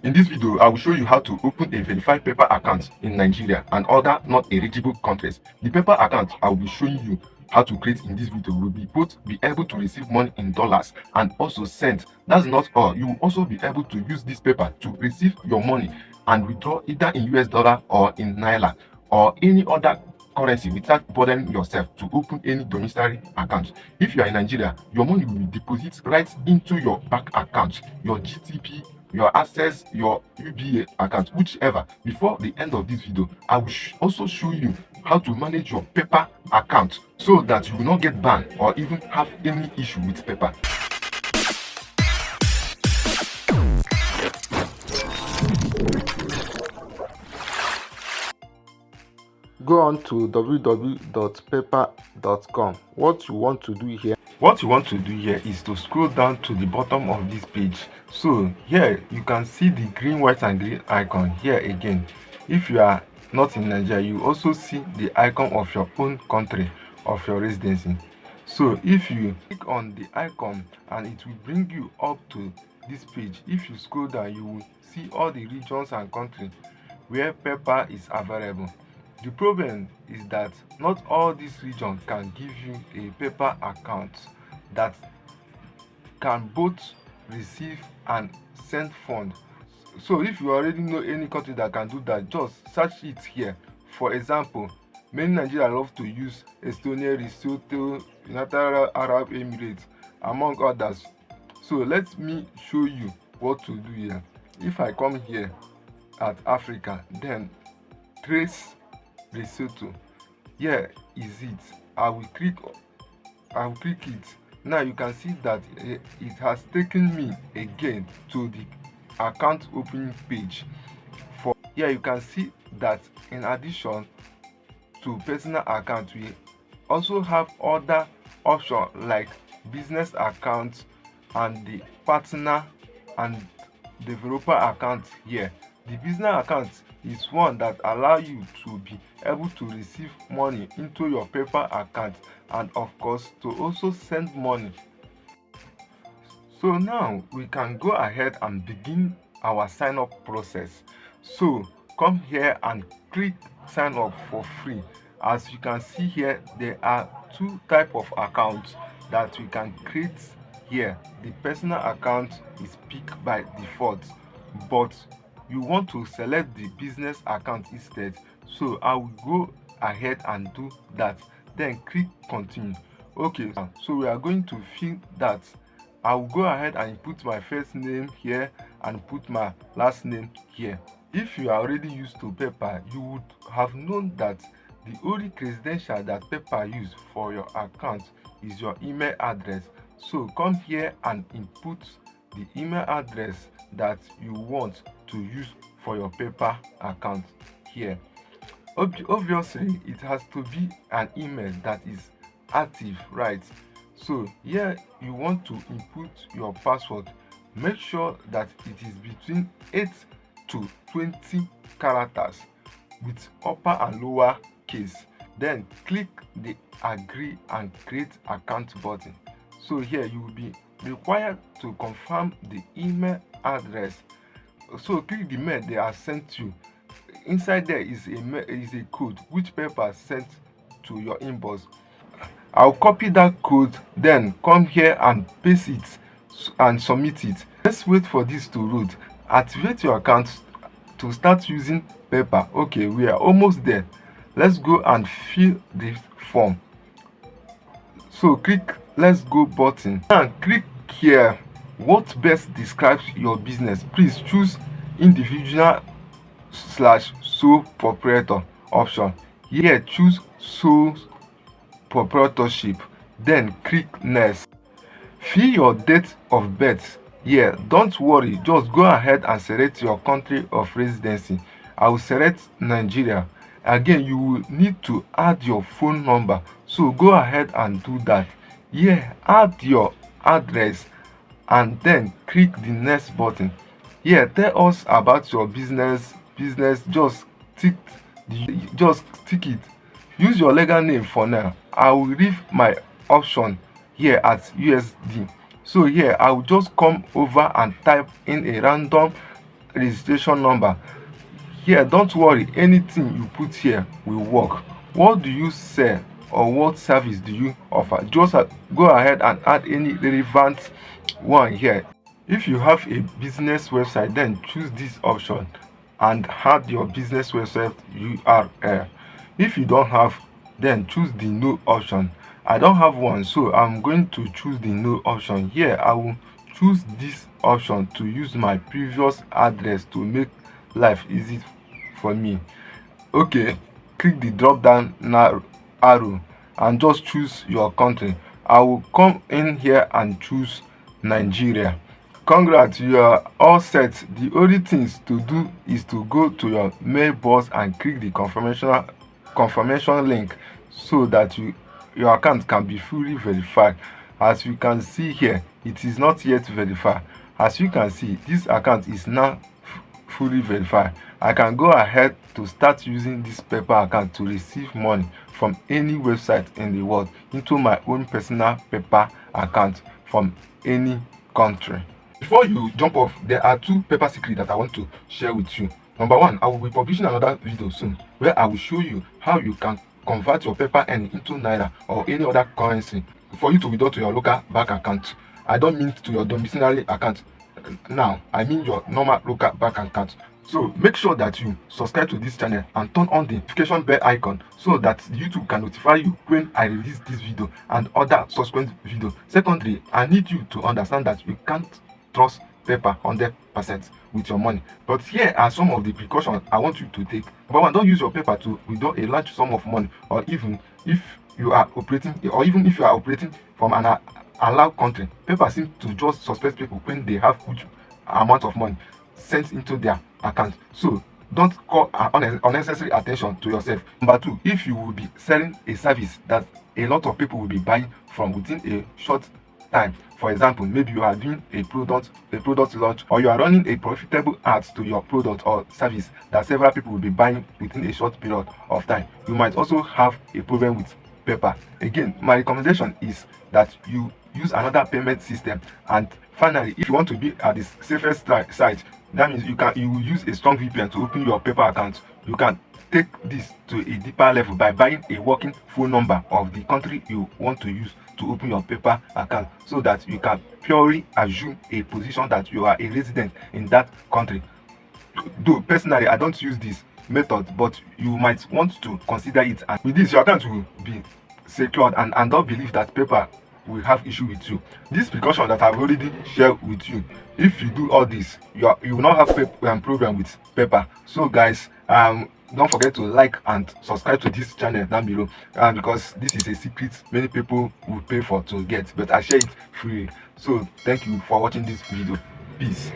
In this video, I will show you how to open a verified paper account in Nigeria and other not eligible countries. The paper account I will be showing you how to create in this video will be both be able to receive money in dollars and also cents. That's not all. You will also be able to use this paper to receive your money and withdraw either in US dollar or in Naira or any other currency without bothering yourself to open any domiciliary account. If you are in Nigeria, your money will be deposited right into your bank account, your GTP, your access, your UBA account, whichever. Before the end of this video, I will also show you how to manage your paper account so that you will not get banned or even have any issue with paper. Go on to www.paper.com. What you want to do here is to scroll down to the bottom of this page. So here you can see the green, white and green icon. Here again, if you are not in Nigeria, you also see the icon of your own country of your residency. So if you click on the icon and it will bring you up to this page. If you scroll down, you will see all the regions and countries where paper is available. The problem is that not all these regions can give you a paper account that can both receive and send funds. So if you already know any country that can do that, just search it here. For example, many Nigerians love to use Estonia, Lesotho, United Arab Emirates, among others. So let me show you what to do here. If I come here at Africa, then trace Lesotho, here is it. I will click it. Now you can see that it has taken me again to the account opening page. For here you can see that in addition to personal account, we also have other options like business account and the partner and developer account. Here the business account is one that allows you to be able to receive money into your paper account and of course to also send money. So now we can go ahead and begin our sign up process. So come here and click sign up for free. As you can see here, there are two types of accounts that we can create here. The personal account is picked by default, but you want to select the business account instead. So I will go ahead and do that, then click continue. Okay, so we are going to fill that. I will go ahead and put my first name here and put my last name here. If you are already used to paper, you would have known that the only credential that paper use for your account is your email address. So come here and input the email address that you want to use for your paper account here. Obviously it has to be an email that is active, right? So here you want to input your password. Make sure that it is between 8 to 20 characters with upper and lower case. Then click the agree and create account button. So here you will be required to confirm the email address. So click the mail they are sent you. Inside there is a code which paper sent to your inbox. I'll copy that code, then come here and paste it and submit it. Let's wait for this to load. Activate your account to start using paper. Okay, we are almost there. Let's go and fill the form. So click let's go button and click here what best describes your business. Please choose individual / sole proprietor option. Here choose sole proprietorship, then click next. Fill your date of birth here. Don't worry, just go ahead and select your country of residency. I will select Nigeria. Again, you will need to add your phone number, so go ahead and do that. Here add your address and then click the next button. Here tell us about your business. Just tick it. Use your legal name for now. I will leave my option here at USD. So here I will just come over and type in a random registration number. Here, don't worry, anything you put here will work. What do you sell or what service do you offer? Just go ahead and add any relevant one here. If you have a business website, then choose this option and add your business website URL. If you don't have, then choose the no option. I don't have one, so I'm going to choose the no option. Here I will choose this option to use my previous address to make life easy for me. Okay, click the drop down arrow and just choose your country. I will come in here and choose Nigeria. Congrats, you are all set. The only things to do is to go to your mailbox and click the confirmation link so that your account can be fully verified. As you can see here, it is not yet verified. As you can see, this account is now fully verified. I can go ahead to start using this paper account to receive money from any website in the world into my own personal paper account from any country. Before you jump off, there are two paper secrets that I want to share with you. Number one, I will be publishing another video soon where I will show you how you can convert your paper earning into naira or any other currency for you to withdraw to your local bank account. I don't mean to your domiciliary account now, I mean your normal local bank account. So make sure that you subscribe to this channel and turn on the notification bell icon so that YouTube can notify you when I release this video and other subsequent videos. Secondly, I need you to understand that you can't trust paper 100% with your money. But here are some of the precautions I want you to take. Number one, don't use your paper to withdraw a large sum of money, or even if you are operating from an allowed country. Paper seems to just suspect people when they have huge amount of money sent into their account. So don't call unnecessary attention to yourself. Number two, if you will be selling a service that a lot of people will be buying from within a short time, for example, maybe you are doing a product launch, or you are running a profitable ad to your product or service that several people will be buying within a short period of time, you might also have a problem with paper. Again, my recommendation is that you use another payment system. And finally, if you want to be at the safest side, that means you will use a strong VPN to open your paper account. You can take this to a deeper level by buying a working phone number of the country you want to use to open your paper account, so that you can purely assume a position that you are a resident in that country. Though personally I don't use this method, but you might want to consider it, and with this your account will be secured, and don't believe that paper will have issue with you. This precaution that I've already shared with you, if you do all this, you will not have problem with paper. So guys, don't forget to like and subscribe to this channel down below, because this is a secret many people will pay for to get, but I share it free. So thank you for watching this video. Peace.